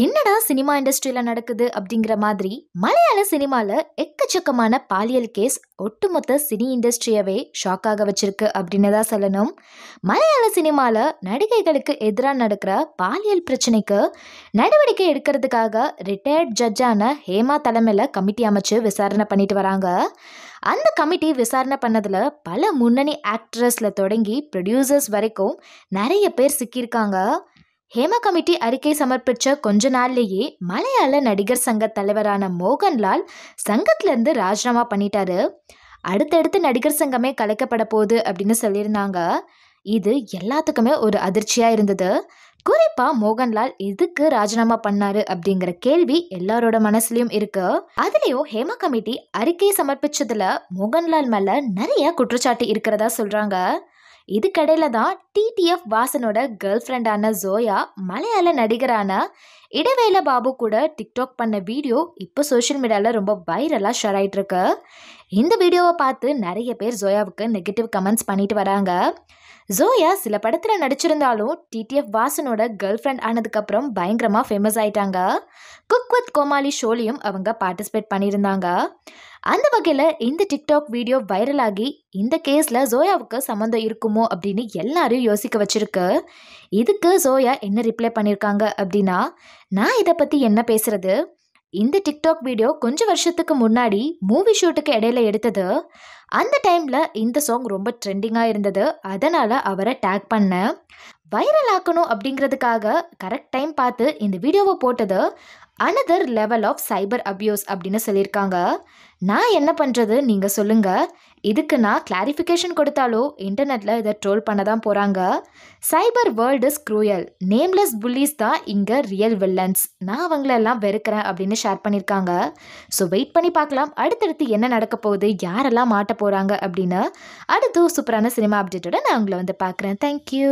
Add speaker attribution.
Speaker 1: என்னடா சினிமா இண்டஸ்ட்ரியில நடக்குது அப்படிங்கிற மாதிரி மலையாள சினிமால எக்கச்சக்கமான பாலியல் கேஸ் ஒட்டுமொத்த சினி இண்டஸ்ட்ரியவே ஷாக் ஆக வச்சிருக்கு அப்படின்னு தான் சொல்லணும். மலையாள சினிமால நடிகைகளுக்கு எதிராக நடக்கிற பாலியல் பிரச்சனைக்கு நடவடிக்கை எடுக்கிறதுக்காக ரிட்டையர்ட் ஜட்ஜான ஹேமா தலைமையில கமிட்டி அமைச்சு விசாரணை பண்ணிட்டு வராங்க. அந்த கமிட்டி விசாரணை பண்ணதுல பல முன்னணி ஆக்ட்ரஸ்ல தொடங்கி ப்ரொடியூசர்ஸ் வரைக்கும் நிறைய பேர் சிக்கியிருக்காங்க. ஹேமா கமிட்டி அறிக்கை சமர்ப்பிச்ச கொஞ்ச நாள்லயே மலையாள நடிகர் சங்க தலைவரான மோகன்லால் சங்கத்துல இருந்து ராஜினாமா பண்ணிட்டாரு. அடுத்தடுத்து நடிகர் சங்கமே கலைக்கப்பட போகுது அப்படின்னு சொல்லியிருந்தாங்க. இது எல்லாத்துக்குமே ஒரு அதிர்ச்சியா இருந்தது. குறிப்பா மோகன்லால் எதுக்கு ராஜினாமா பண்ணாரு அப்படிங்கிற கேள்வி எல்லாரோட மனசுலயும் இருக்கு. அதுலயும் ஹேமா கமிட்டி அறிக்கை சமர்ப்பிச்சதுல மோகன்லால் மேல நிறைய குற்றச்சாட்டு இருக்கிறதா சொல்றாங்க. இதுக்கடையில தான் டிடிஎஃப் வாசனோட கேர்ள் ஃப்ரெண்டான ஜோயா மலையாள நடிகரான இடைவேள பாபு கூட டிக்டாக் பண்ண வீடியோ இப்போ சோஷியல் மீடியாவில் ரொம்ப வைரலாக ஷேர் ஆகிட்டு இருக்கு. இந்த வீடியோவை பார்த்து நிறைய பேர் ஜோயாவுக்கு நெகட்டிவ் கமெண்ட்ஸ் பண்ணிட்டு வராங்க. ஜோயா சில படத்தில் நடிச்சிருந்தாலும் டிடிஎஃப் வாசனோட கேர்ள் ஃப்ரெண்ட் ஆனதுக்கப்புறம் பயங்கரமாக ஃபேமஸ் ஆயிட்டாங்க. குக் வித் கோமாளி ஷோலையும் அவங்க பார்ட்டிசிபேட் பண்ணியிருந்தாங்க. அந்த வகையில் இந்த டிக்டாக் வீடியோ வைரல் ஆகி இந்த கேஸில் ஜோயாவுக்கு சம்மந்தம் இருக்குமோ அப்படின்னு எல்லாரும் யோசிக்க வச்சிருக்கு. இதுக்கு ஜோயா என்ன ரிப்ளை பண்ணியிருக்காங்க அப்படின்னா, நான் இதை பற்றி என்ன பேசுறது, இந்த டிக்டாக் வீடியோ கொஞ்சம் வருஷத்துக்கு முன்னாடி மூவி ஷூட்டுக்கு இடையில எடுத்தது. அந்த டைமில் இந்த சாங் ரொம்ப ட்ரெண்டிங்காக இருந்தது. அதனால் அவரை டேக் பண்ணேன். வைரல் ஆக்கணும் அப்படிங்கிறதுக்காக கரெக்ட் டைம் பார்த்து இந்த வீடியோவை போட்டது another level of cyber abuse அப்படின்னு சொல்லியிருக்காங்க. நான் என்ன பண்ணுறது நீங்கள் சொல்லுங்கள். இதுக்கு நான் கிளாரிஃபிகேஷன் கொடுத்தாலும் இன்டர்நெட்டில் இதை ட்ரோல் பண்ண தான் போகிறாங்க. Cyber world is cruel, nameless bullies தான் இங்கே ரியல் வில்லன்ஸ், நான் அவங்களெல்லாம் வெறுக்கிறேன் அப்படின்னு ஷேர் பண்ணியிருக்காங்க. ஸோ வெயிட் பண்ணி பார்க்கலாம் அடுத்தடுத்து என்ன நடக்க போகுது, யாரெல்லாம் மாட்ட போகிறாங்க அப்படின்னு. அடுத்து சூப்பரான சினிமா அப்டேட்டோட நான் உங்களை வந்து பார்க்குறேன். தேங்க்யூ.